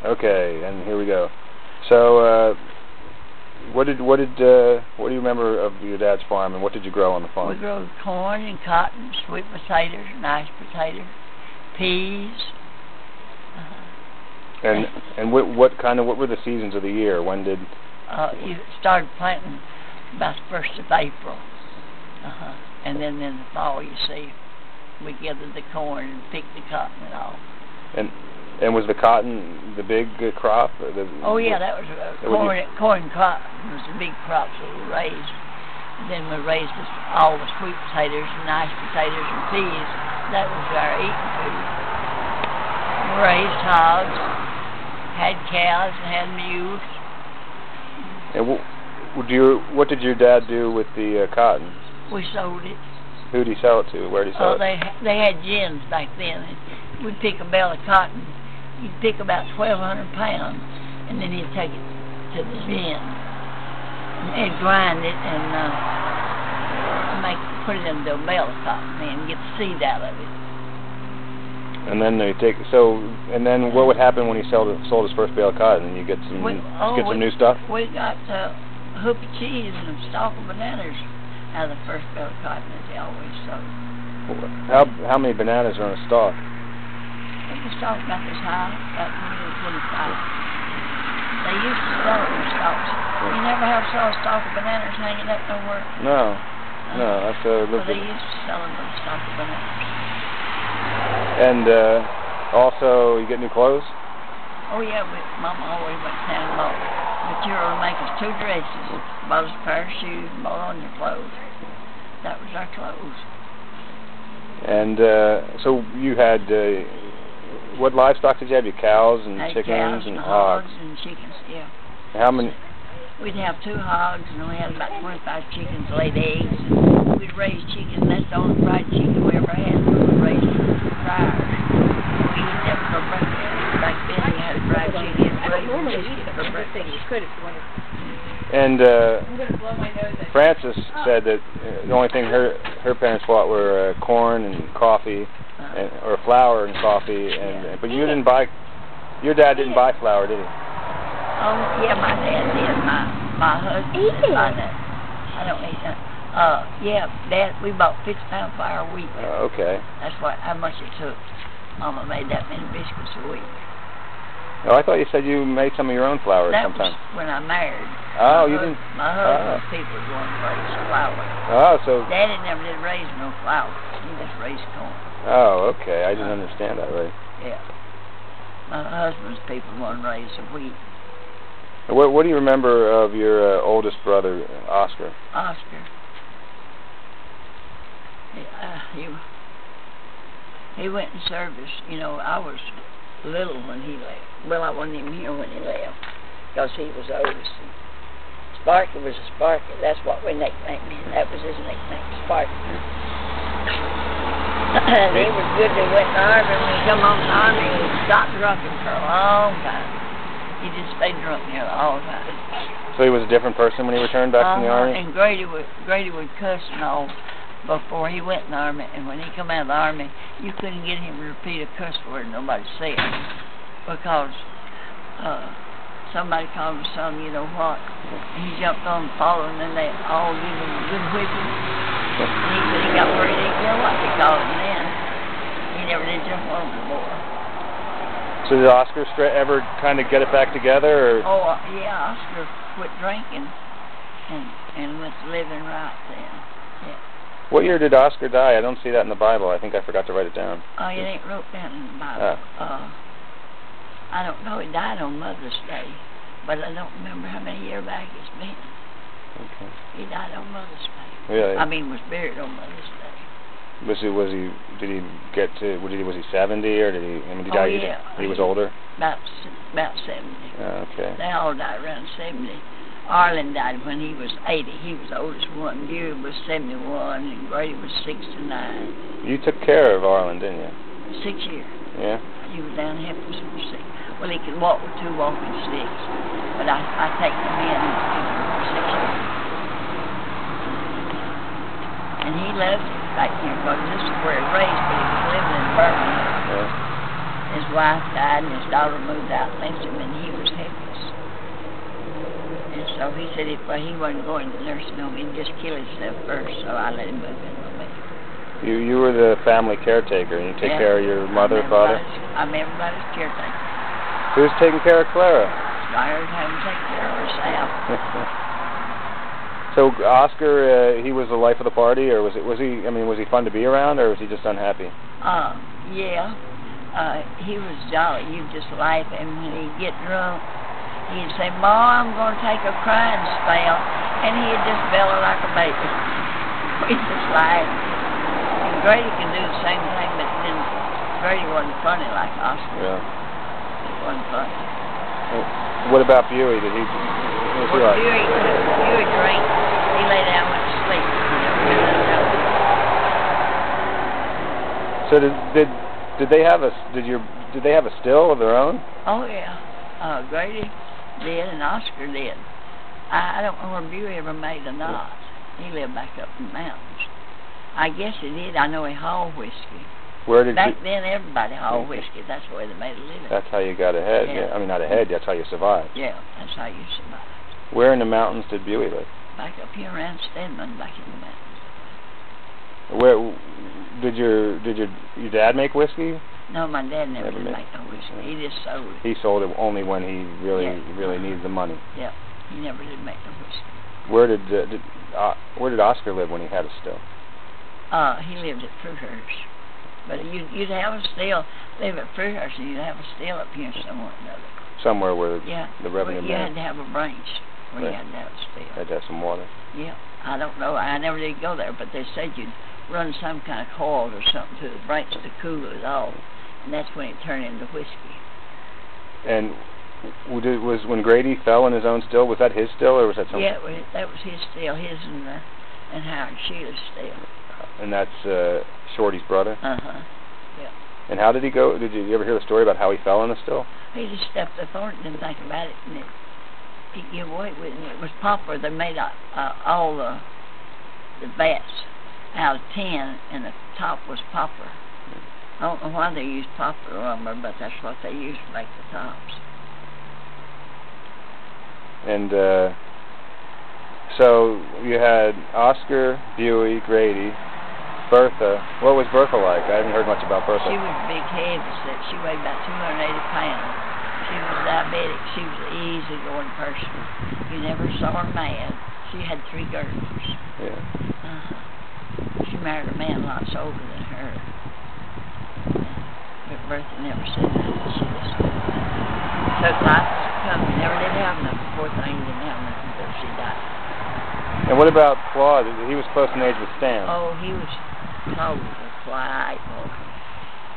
Okay, and here we go. So, what do you remember of your dad's farm, and what did you grow on the farm? We grew corn and cotton, sweet potatoes, nice potatoes, peas. And what were the seasons of the year? When did you started planting about the 1st of April, and then in the fall, you see, we gathered the corn and picked the cotton and all. And was the cotton the big crop? Oh yeah, that was corn. Cotton was the big crops that we raised. And then we raised all the sweet potatoes and nice potatoes and peas. That was our eating food. We raised hogs, had cows, and had mules. And what did your dad do with the cotton? We sold it. Who did he sell it to? Where did he sell it? They had gins back then. We'd pick a bale of cotton. He'd pick about 1,200 pounds, and then he'd take it to the gin. And they'd grind it and put it into a bale of cotton and get the seed out of it. And then and then what would happen when he sold his first bale of cotton? And you get some new stuff. We got a hoop of cheese and a stalk of bananas out of the first bale of cotton that they always sold. How many bananas are in a stalk? The stalk about this high, about 20 or 25. They used to sell it in stalks. You never have saw a stalk of bananas hanging up nowhere. No, that's well, they used to sell them with a stalk of bananas. And also, you get new clothes? Oh yeah, Mama always went to town and bought material to make us 2 dresses, bought us a pair of shoes, and bought on your clothes. That was our clothes. And so you had, what livestock did you have? Your cows and chickens and hogs? And chickens, yeah. How many? We'd have 2 hogs, and we had about 25 chickens laid eggs. And we'd raise chickens. That's the only fried chicken we ever had. We raised fryers. We eat them for breakfast. Back then we had fried chicken and chicken for breakfast. You could if you wanted. And Frances said that the only thing her parents bought were corn and coffee, or flour and coffee, but you didn't buy. Your dad didn't buy flour, did he? Oh yeah, my dad did. My husband didn't buy that. I don't eat that. Yeah, Dad, we bought 50 pound flour a week. Okay. That's how much it took. Mama made that many biscuits a week. Oh, I thought you said you made some of your own flour sometime. That was when I married. Oh, you didn't? My husband's people were going to raise flour. Oh, so... Daddy never did raise no flour. He just raised corn. Oh, okay. I didn't understand that right. Yeah. My husband's people wanted to raise the wheat. What do you remember of your oldest brother, Oscar? Oscar. He went in service. You know, I was little when he left. Well, I wasn't even here when he left, because he was oldest. Sparky was a Sparky. That's what we nicknamed him. That was his nickname, Sparky. And he was good. He went in the army. When he come on the army, he stopped drunken for a long time. He just stayed drunk here all the time. So he was a different person when he returned back from the army? And Grady would cuss and all before he went in the army. And when he come out of the army, you couldn't get him to repeat a cuss word nobody said. Because somebody called him some, you know what. And he jumped on and followed him, and they all gave him a good whipping. And he said he got where he didn't care what they called him then. He never did jump on him before. So did Oscar ever kind of get it back together? Or? Oh, yeah, Oscar quit drinking and went to living right then. Yeah. What year did Oscar die? I don't see that in the Bible. I think I forgot to write it down. Oh, it ain't wrote down in the Bible. I don't know. He died on Mother's Day, but I don't remember how many years back it's been. Okay. He died on Mother's Day. Really? I mean, was buried on Mother's Day. Was he 70, or did he? I mean, did he die? Yeah. He was older. About 70. Okay. They all died around 70. Arlen died when he was 80. He was the oldest one. Gary was 71, and Grady was 69. You took care of Arlen, didn't you? 6 years. Yeah. He was down here for some sick. Well, he could walk with 2 walking sticks, but I take him in for 6 years. And he loved it back here, because this is where he raised, but he was living in Birmingham. Yeah. his wife died and his daughter moved out and left him, and he was helpless. And so he said if he wasn't going to the nursing home, he'd just kill himself first, so I let him move in with me. You were the family caretaker, and you take care of your mother, father? I'm everybody's caretaker. Who's taking care of Clara? Clara's having to take care of herself. So Oscar, he was the life of the party, or was he fun to be around, or was he just unhappy? Yeah. He was jolly. You'd just laugh at him when he'd get drunk. He'd say, "Ma, I'm going to take a crying spell," and he'd just bellow like a baby. We'd just laugh. And Grady could do the same thing, but then Grady wasn't funny like Oscar. Yeah. He wasn't funny. What about Buey? Did he? What was he like? Buey drank. He lay down went to sleep. So did they have a still of their own? Oh yeah, Grady did and Oscar did. I don't know where Buey ever made a knot. He lived back up in the mountains. I guess he did. I know he hauled whiskey. Back then everybody hauled whiskey. That's the way they made a living. That's how you got ahead. Yeah. I mean, not ahead. That's how you survived. Yeah, that's how you survived. Where in the mountains did Buey live? Back up here around Stedman, back in the mountains. Where did your dad make whiskey? No, my dad never did make no whiskey. He just sold it. He sold it only when he really needed the money. Yeah, he never did make no whiskey. Where did Oscar live when he had a still? He lived at Fruithurst. But you'd have a still, live at Fruithurst, and you'd have a still up here somewhere or another. Somewhere where the revenue you had to have a branch where you had to have a still. Had to have some water. Yeah, I don't know. I never did go there, but they said you'd run some kind of coil or something to the branch to cool it off, and that's when it turned into whiskey. And was when Grady fell in his own still, was that his still, or was that something? Yeah, that was his still, his and Howard Sheila's still. And that's Shorty's brother? Uh-huh, yeah. And how did he go? Did you ever hear the story about how he fell in the still? He just stepped up on it and didn't think about it, and he gave away with it. It was poplar. They made all the bats out of tin, and the top was poplar. I don't know why they used poplar lumber, but that's what they used to make the tops. And so you had Oscar, Buey, Grady, Bertha. What was Bertha like? I haven't heard much about Bertha. She was big heavy. She weighed about 280 pounds. She was diabetic. She was an easy-going person. You never saw her mad. She had 3 girdles. Yeah. She married a man lots older than her. But Bertha never said nothing. She just took life as it come. She never did have nothing. Poor thing didn't have nothing until she died. And what about Claude? He was close in age with Stan. Oh, he was cold, a quiet boy,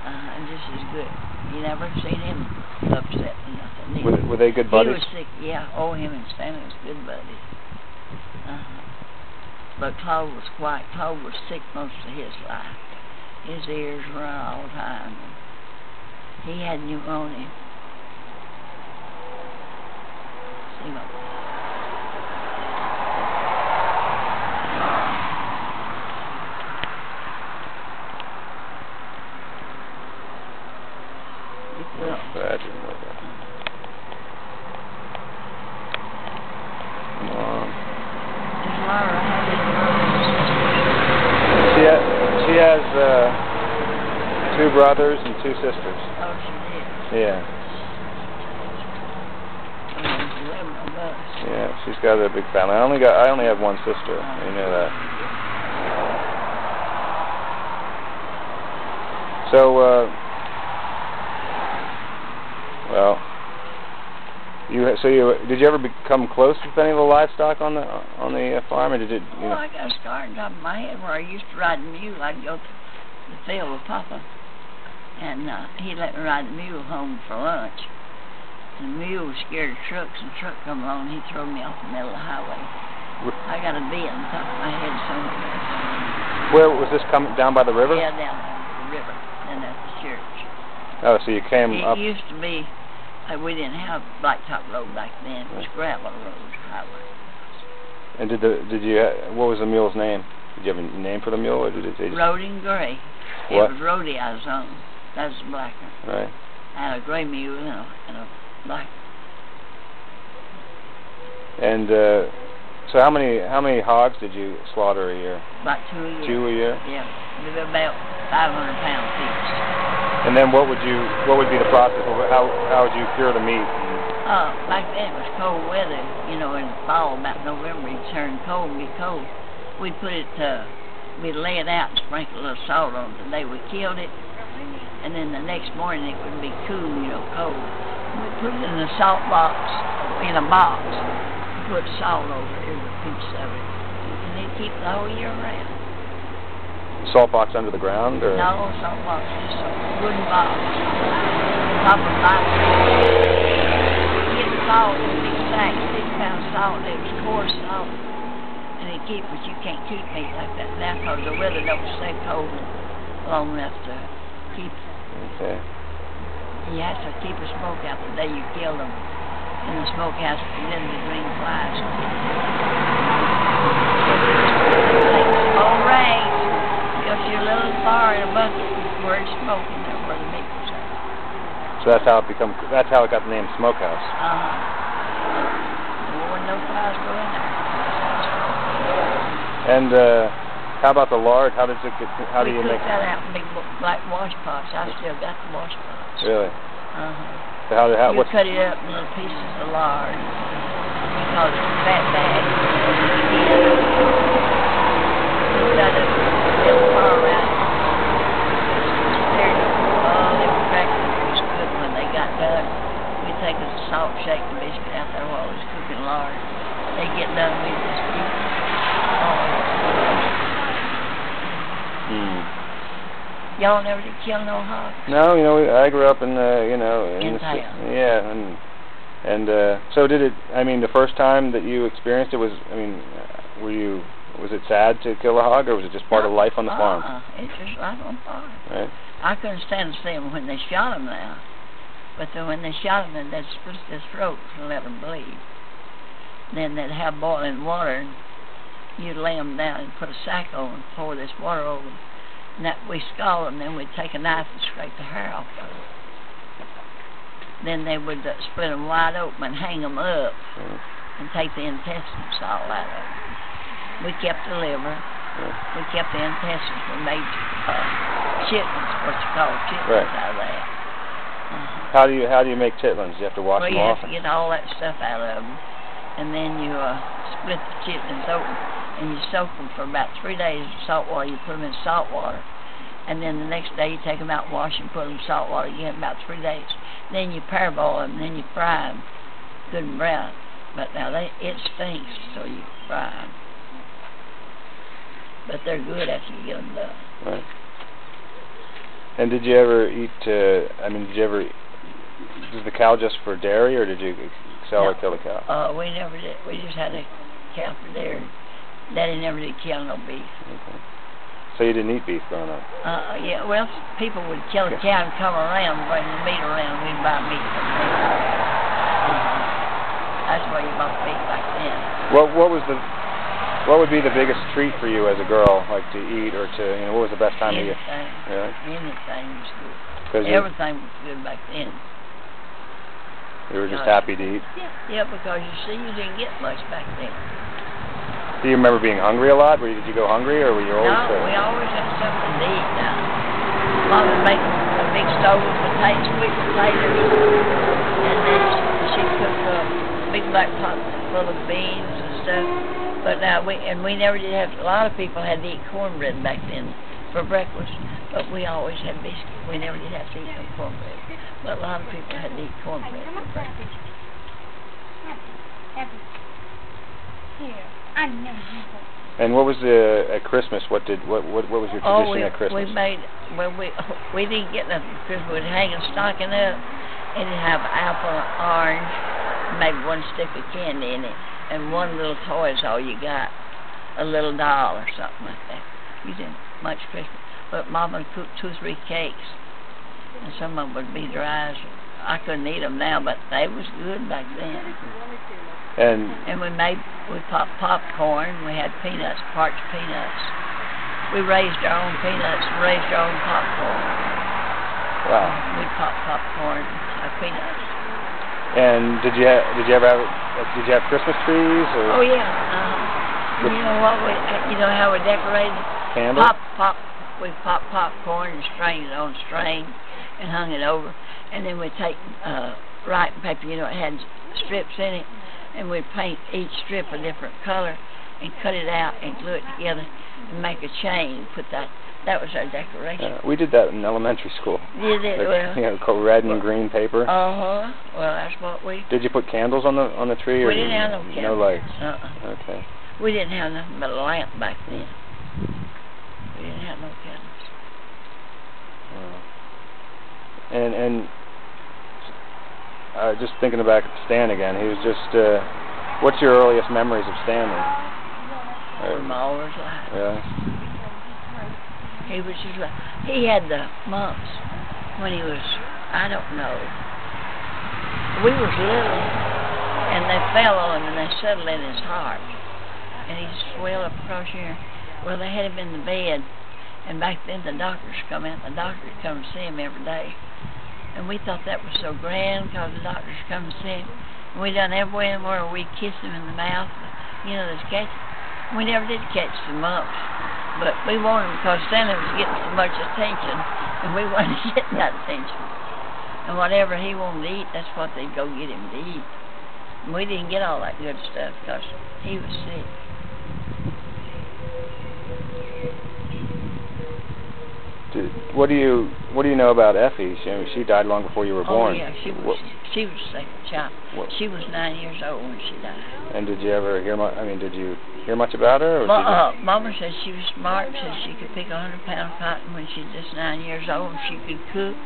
and just as good. You never seen him upset or nothing. Were they good buddies? He was sick, yeah. Oh, him and Stanley was good buddies. But Claude was quiet. Claude was sick most of his life. His ears run all the time. He had pneumonia. See what? That didn't work out. Come on. She has 2 brothers and 2 sisters. Oh, she did? Yeah. Yeah, she's got a big family. I only have 1 sister. You know that. So, well, did you ever become close with any of the livestock on the farm, or did it? Well, I got a scar on top of my head where I used to ride the mule. I'd go to the field with Papa, and he let me ride the mule home for lunch. And the mule was scared of trucks, and the truck come along, and he threw me off the middle of the highway. I got a dent on top of my head somewhere. Where was this coming down by the river? Yeah, down the river, and at the church. Oh, so you came up. It used to be, we didn't have blacktop road back then. It was gravel road, highway. And what was the mule's name? Did you have a name for the mule, or did it say just... Rhodey and Gray. What? It was Rhodey I was on. That was the black one. Right. and a gray mule and a black. And so how many hogs did you slaughter a year? About 2 a year. 2 a year? Yeah, they were about 500 pounds each. And then what would be the process? How would you cure the meat? Back then it was cold weather, you know, in the fall, about November, it turned cold and be cold. We'd put it, we'd lay it out and sprinkle a little salt on it the day we killed it, and then the next morning it would be cool, you know, cold. We'd put it in a salt box, in a box, put salt over every piece of it, and it'd keep the whole year around. Salt box under the ground, or? No, salt box, just a wooden box, top of box. Get the salt in a big sack, 6 pounds salt, it was coarse salt, and it keep, but you can't keep meat like that now because the weather don't stay cold long enough to keep it. Okay. You have to keep a smoke out the day you kill them in the smokehouse, and then the green flies. Small range. If you're a little far in a bucket, where it's smoking, there where the meat was at. So that's how it got the name smokehouse. There wasn't no flies go in there. And how about the lard? How do you make? We cook that out in big black wash pots. I still got the wash pots. Really? So you cut it up in little pieces of lard. We call it fat bag. You got it. Far around. They were cracking pretty good when they got done. We'd take a salt shake the biscuit out there while it was cooking lard. They get done, we'd just eat it. Y'all never did kill no hogs? No, you know, I grew up in in town. Yeah, and so did it. I mean, the first time that you experienced it was. I mean, was it sad to kill a hog, or was it just part of life on the farm? It's just life on the farm. Right. I couldn't stand to see them when they shot them now. But then when they shot them, they'd split their throats and let them bleed. Then they'd have boiling water, and you'd lay them down and put a sack on and pour this water over them. And that we scald them, then we'd take a knife and scrape the hair off of them. Then they would split them wide open and hang them up and take the intestines all out of them. We kept the liver. We kept the intestines. We made chitlins, what you call chitlins out of that. How do you make chitlins? Do you have to wash them off? You have to get all that stuff out of them, and then you split the chitlins open, and you soak them for about 3 days in salt water. You put them in salt water, and then the next day you take them out, wash them, put them in salt water again about 3 days. Then you parboil them, and then you fry them good and brown. But now it stinks, so you fry them. But they're good after you get them done. Right. And did you ever eat, does the cow just for dairy, or did you sell or kill a cow? We never did. We just had a cow for dairy. Daddy never did kill no beef. Okay. So you didn't eat beef growing up? Yeah, well, people would kill a cow and come around and bring the meat around. We'd buy meat from them. That's why you bought beef back then. What would be the biggest treat for you as a girl, like to eat or to, what was the best time of year? Really? Anything was good. Everything was good back then. You were just happy to eat? Yeah, because you see, you didn't get much back then. Do you remember being hungry a lot? Did you go hungry, or were you always? No, we always had something to eat. Mom would make a big stove of potatoes, sweet potatoes, and then she'd cook a big black pot full of beans and stuff. But now we never did have. A lot of people had to eat cornbread back then for breakfast, but we always had biscuits. We never did have to eat no cornbread, but a lot of people had to eat cornbread for breakfast. And what was at Christmas? What was your tradition at Christmas? We didn't get nothing for Christmas. We'd hang a stocking up, and it'd have apple and orange, maybe one stick of candy in it. And one little toy is all you got, a little doll or something like that. You didn't much Christmas. But Mama would cook 2 or 3 cakes, and some of them would be dry. I couldn't eat them now, but they was good back then. And we popped popcorn. We had peanuts, parched peanuts. We raised our own peanuts and raised our own popcorn. Wow. We'd pop popcorn and peanuts. And did you have Christmas trees? Or? Oh yeah. You know what? You know how we decorated? Candles? We pop popcorn and strained it on a string and hung it over, and then we'd take writing paper. You know, it had strips in it, and we'd paint each strip a different color and cut it out and glue it together and make a chain. Put that. That was our decoration. We did that in elementary school. Did it? Like, Well, you know, called red and green paper. Well, that's what we. Did you put candles on the tree? Or We didn't have no candles. No lights. Okay. We didn't have nothing but a lamp back then. We didn't have no candles. And just thinking back at Stan again, he was just. What's your earliest memories of Stanley? From all his life. Yeah. He was just like, he had the mumps when he was, I don't know. We was little, and they fell on him and they settled in his heart. And he swelled up across here. Well, they had him in the bed, and back then the doctors come out. The doctors come to see him every day. And we thought that was so grand because the doctors come to see him. And we done everywhere we kissed him in the mouth. You know, those catch. We never did catch the mumps. But we wanted him because Stanley was getting so much attention, and we wanted to get that attention. And whatever he wanted to eat, that's what they'd go get him to eat. And we didn't get all that good stuff because he was sick. What do you know about Effie? She died long before you were born. Oh yeah, she was sick, child. She was 9 years old when she died. And did you ever hear much? I mean, did you hear much about her? Or Mama said she was smart. Said she could pick 100-pound cotton when she was just 9 years old. And she could cook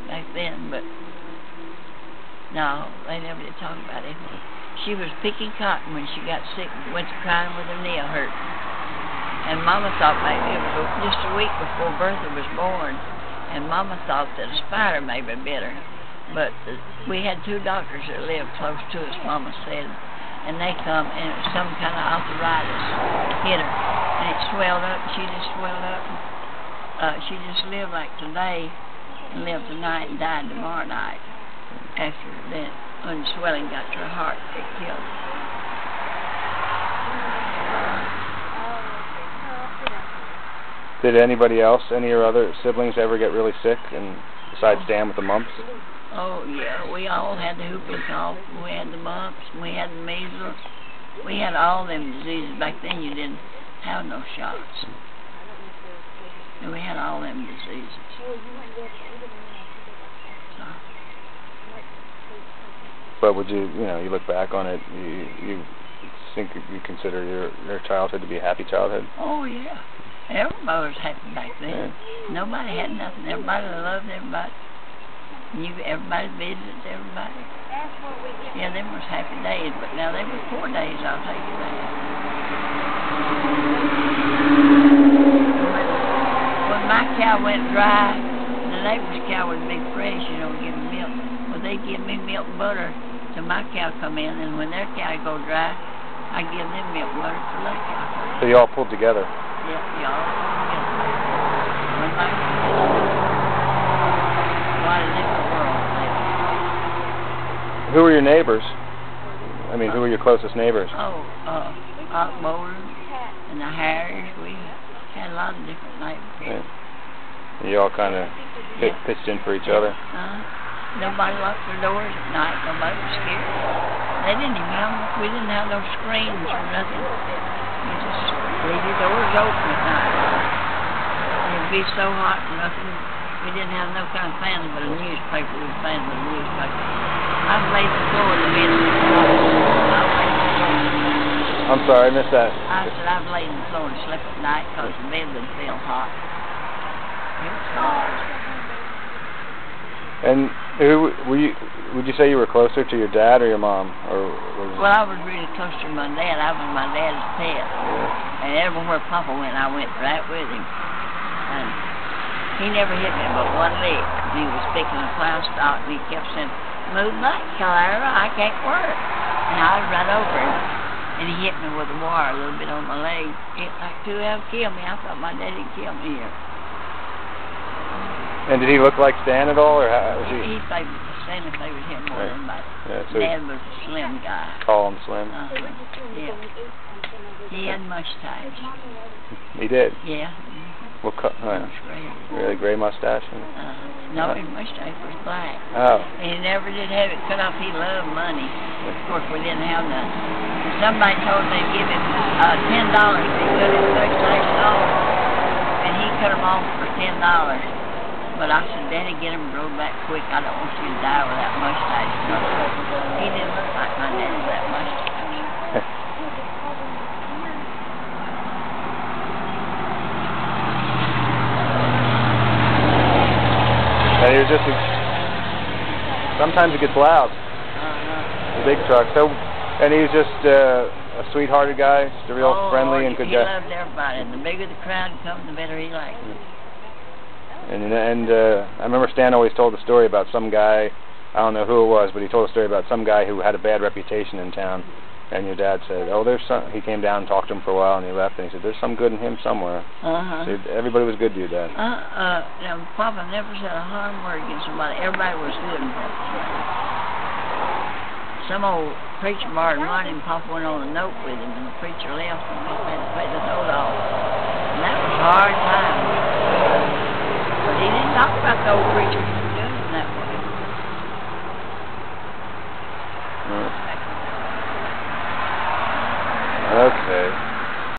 back then, but no, they never did talk about it. She was picking cotton when she got sick. Went to crying with her knee hurt. And Mama thought maybe it was just a week before Bertha was born, and Mama thought that a spider may be bit her. But we had 2 doctors that lived close to us, Mama said, and they come, and it was some kind of arthritis hit her, and it swelled up, and she just swelled up. She just lived like today, and lived tonight and died tomorrow night. After that, when the swelling got to her heart, it killed her. Did anybody else, any of your other siblings, ever get really sick, and besides Dan with the mumps? Oh yeah, we all had the whooping cough. We had the mumps. We had the measles. We had all them diseases. Back then, you didn't have no shots. And we had all them diseases. So. But would you look back on it, you think you consider your childhood to be a happy childhood? Oh yeah. Everybody was happy back then. Yeah. Nobody had nothing. Everybody loved everybody. Everybody visited everybody. Yeah, them was happy days, but now they were poor days, I'll tell you that. When my cow went dry, the neighbor's cow would be fresh, give me milk. Well, they'd give me milk and butter till my cow come in, and when their cow go dry, I give them milk and butter till their cow come in. So you all pulled together? Yeah, y'all. What a different world. Who were your neighbors? I mean, who were your closest neighbors? Art Bowler and the Harris. We had a lot of different neighbors. Yeah. You all kind of pitched in for each other? Nobody locked their doors at night. Nobody was scared. We didn't have no screens or nothing. We just leave your doors open at night. It'd be so hot and nothing. We didn't have no kind of fan but a newspaper. We fan with a newspaper. I've laid the floor in the bed. I'm sorry, I missed that. I said I've laid the floor and slept at night because the bed would feel hot. It was hot. And would you say you were closer to your dad or your mom? Well, I was really close to my dad. I was my dad's pet. Yeah. And everywhere Papa went, I went right with him. And he never hit me but one lick. He was picking a plow stalk, and he kept saying, "Move back, Clara, I can't work." And I was right over him, and he hit me with a wire a little bit on my leg. It like to have killed me. I thought my daddy killed me here. And did he look like Stan at all, or how was he? He played with Stan, played with him more than anybody. Yeah, so Dad was a slim guy. Tall and slim. Yeah. He had mustache. He did. Yeah. What really gray mustache? No, his mustache was black. Oh. And he never did have it cut off. He loved money. Of course, we didn't have none. And somebody told him they'd give him $10 if he cut his mustache off. And he cut them off for $10. But I said, Daddy, get him grow back quick. I don't want you to die with that mustache. He didn't look like my daddy with that mustache. And he was just, sometimes it gets loud, the big truck. So, and he was just a sweethearted guy, just a real friendly and good guy. He loved everybody, and the bigger the crowd comes, the better he liked it. And I remember Stan always told the story about some guy, I don't know who it was, but he told a story about some guy who had a bad reputation in town. And your dad said, oh, there's some, he came down and talked to him for a while, and he left, and he said, there's some good in him somewhere. So everybody was good to you, Dad. Now, Papa never said a harm word against somebody. Everybody was good in Papa. Some old preacher borrowed money, and Papa went on a note with him, and the preacher left, and Papa had to pay the note off. And that was a hard time. But he didn't talk about the old preacher.